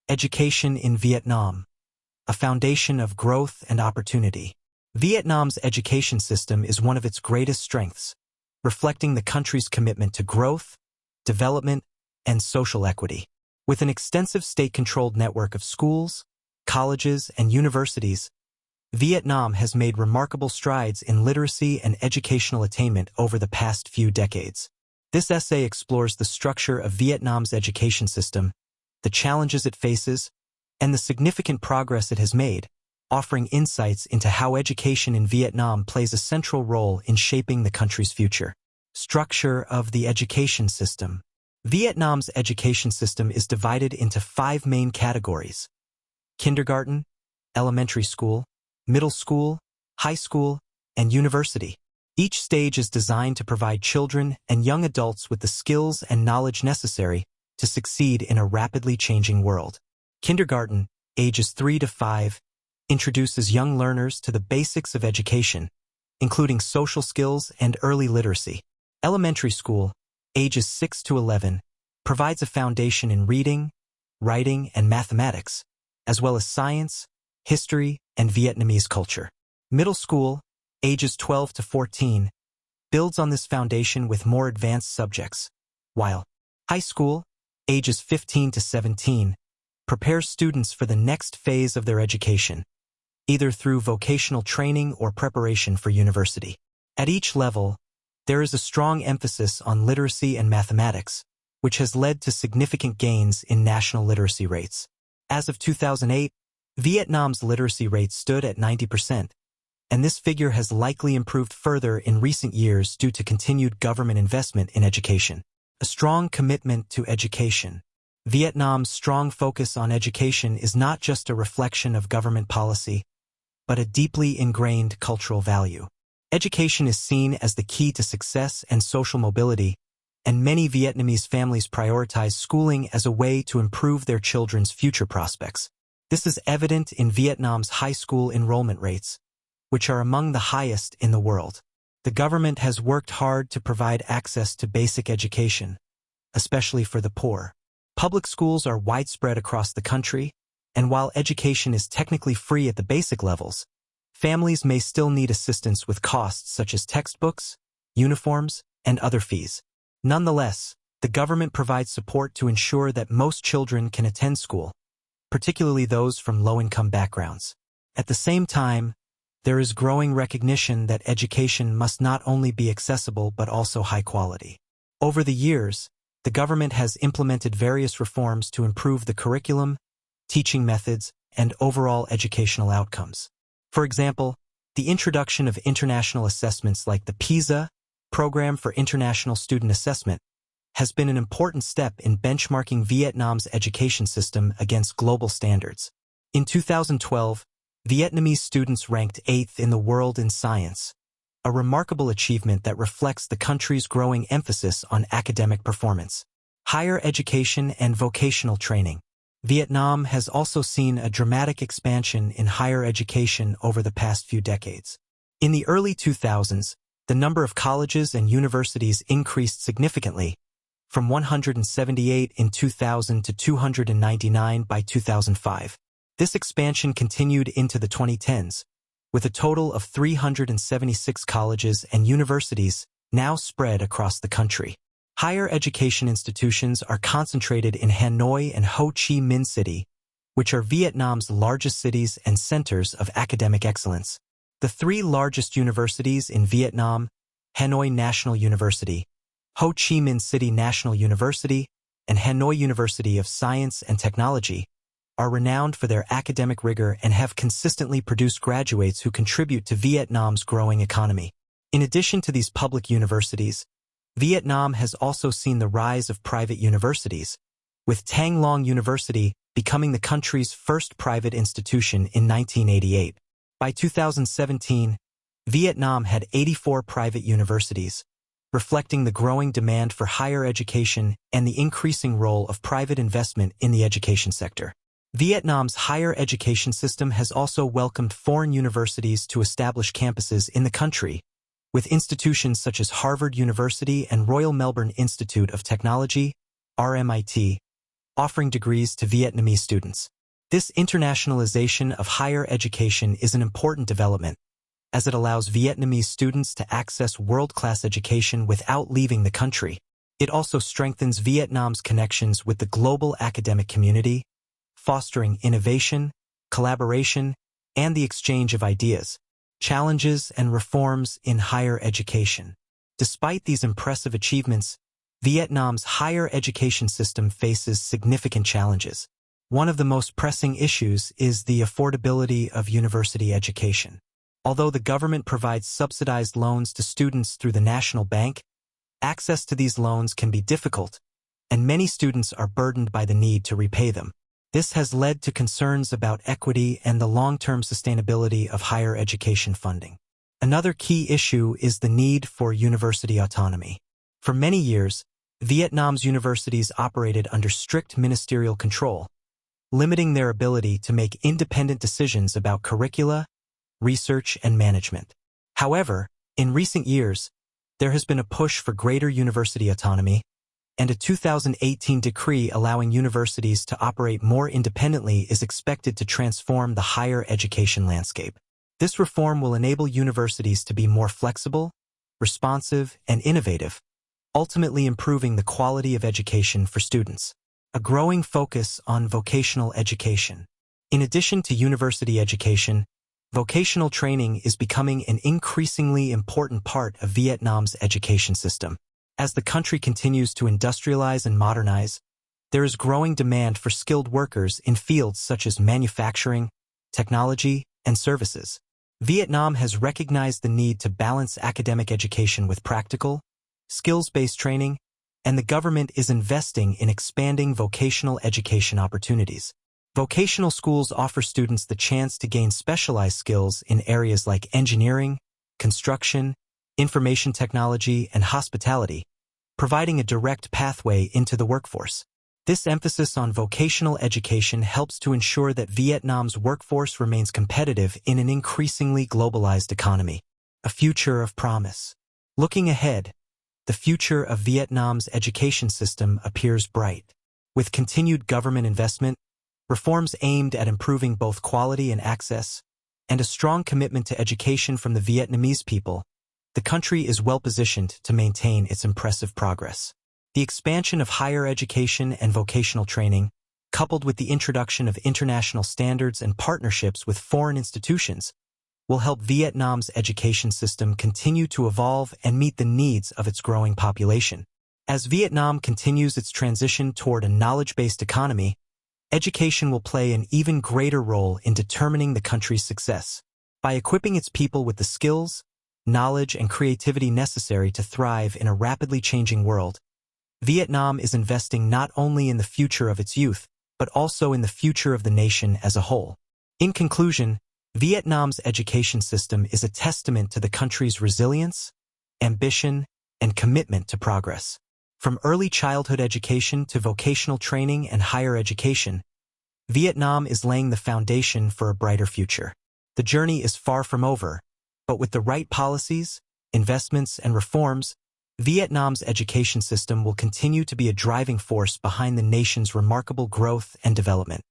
Education in Vietnam, a foundation of growth and opportunity. Vietnam's education system is one of its greatest strengths, reflecting the country's commitment to growth, development, and social equity. With an extensive state-controlled network of schools, colleges, and universities, Vietnam has made remarkable strides in literacy and educational attainment over the past few decades. This essay explores the structure of Vietnam's education system, the challenges it faces, and the significant progress it has made, offering insights into how education in Vietnam plays a central role in shaping the country's future. Structure of the education system. Vietnam's education system is divided into 5 main categories: kindergarten, elementary school, middle school, high school, and university. Each stage is designed to provide children and young adults with the skills and knowledge necessary to succeed in a rapidly changing world. Kindergarten, ages 3 to 5, introduces young learners to the basics of education, including social skills and early literacy. Elementary school, ages 6 to 11, provides a foundation in reading, writing, and mathematics, as well as science, history, and Vietnamese culture. Middle school, ages 12 to 14, builds on this foundation with more advanced subjects, while high school, ages 15 to 17, prepares students for the next phase of their education, either through vocational training or preparation for university. At each level, there is a strong emphasis on literacy and mathematics, which has led to significant gains in national literacy rates. As of 2008, Vietnam's literacy rate stood at 90%, and this figure has likely improved further in recent years due to continued government investment in education. A strong commitment to education. Vietnam's strong focus on education is not just a reflection of government policy, but a deeply ingrained cultural value. Education is seen as the key to success and social mobility, and many Vietnamese families prioritize schooling as a way to improve their children's future prospects. This is evident in Vietnam's high school enrollment rates, which are among the highest in the world. The government has worked hard to provide access to basic education, especially for the poor. Public schools are widespread across the country, and while education is technically free at the basic levels, families may still need assistance with costs such as textbooks, uniforms, and other fees. Nonetheless, the government provides support to ensure that most children can attend school, particularly those from low-income backgrounds. At the same time, there is growing recognition that education must not only be accessible but also high quality. Over the years, the government has implemented various reforms to improve the curriculum, teaching methods, and overall educational outcomes. For example, the introduction of international assessments like the PISA, Program for International Student Assessment, has been an important step in benchmarking Vietnam's education system against global standards. In 2012, Vietnamese students ranked 8th in the world in science, a remarkable achievement that reflects the country's growing emphasis on academic performance. Higher education and vocational training. Vietnam has also seen a dramatic expansion in higher education over the past few decades. In the early 2000s, the number of colleges and universities increased significantly, from 178 in 2000 to 299 by 2005. This expansion continued into the 2010s, with a total of 376 colleges and universities now spread across the country. Higher education institutions are concentrated in Hanoi and Ho Chi Minh City, which are Vietnam's largest cities and centers of academic excellence. The 3 largest universities in Vietnam, Hanoi National University, Ho Chi Minh City National University, and Hanoi University of Science and Technology, are renowned for their academic rigor and have consistently produced graduates who contribute to Vietnam's growing economy. In addition to these public universities, Vietnam has also seen the rise of private universities, with Thang Long University becoming the country's first private institution in 1988. By 2017, Vietnam had 84 private universities, reflecting the growing demand for higher education and the increasing role of private investment in the education sector. Vietnam's higher education system has also welcomed foreign universities to establish campuses in the country, with institutions such as Harvard University and Royal Melbourne Institute of Technology, RMIT, offering degrees to Vietnamese students. This internationalization of higher education is an important development, as it allows Vietnamese students to access world-class education without leaving the country. It also strengthens Vietnam's connections with the global academic community, fostering innovation, collaboration, and the exchange of ideas, challenges, and reforms in higher education. Despite these impressive achievements, Vietnam's higher education system faces significant challenges. One of the most pressing issues is the affordability of university education. Although the government provides subsidized loans to students through the National Bank, access to these loans can be difficult, and many students are burdened by the need to repay them. This has led to concerns about equity and the long-term sustainability of higher education funding. Another key issue is the need for university autonomy. For many years, Vietnam's universities operated under strict ministerial control, limiting their ability to make independent decisions about curricula, research, and management. However, in recent years, there has been a push for greater university autonomy, and a 2018 decree allowing universities to operate more independently is expected to transform the higher education landscape. This reform will enable universities to be more flexible, responsive, and innovative, ultimately improving the quality of education for students. A growing focus on vocational education. In addition to university education, vocational training is becoming an increasingly important part of Vietnam's education system. As the country continues to industrialize and modernize, there is growing demand for skilled workers in fields such as manufacturing, technology, and services. Vietnam has recognized the need to balance academic education with practical, skills-based training, and the government is investing in expanding vocational education opportunities. Vocational schools offer students the chance to gain specialized skills in areas like engineering, construction, information technology, and hospitality, providing a direct pathway into the workforce. This emphasis on vocational education helps to ensure that Vietnam's workforce remains competitive in an increasingly globalized economy. A future of promise. Looking ahead, the future of Vietnam's education system appears bright. With continued government investment, reforms aimed at improving both quality and access, and a strong commitment to education from the Vietnamese people, the country is well-positioned to maintain its impressive progress. The expansion of higher education and vocational training, coupled with the introduction of international standards and partnerships with foreign institutions, will help Vietnam's education system continue to evolve and meet the needs of its growing population. As Vietnam continues its transition toward a knowledge-based economy, education will play an even greater role in determining the country's success. By equipping its people with the skills, knowledge, and creativity necessary to thrive in a rapidly changing world, Vietnam is investing not only in the future of its youth, but also in the future of the nation as a whole. In conclusion, Vietnam's education system is a testament to the country's resilience, ambition, and commitment to progress. From early childhood education to vocational training and higher education, Vietnam is laying the foundation for a brighter future. The journey is far from over, but with the right policies, investments, and reforms, Vietnam's education system will continue to be a driving force behind the nation's remarkable growth and development.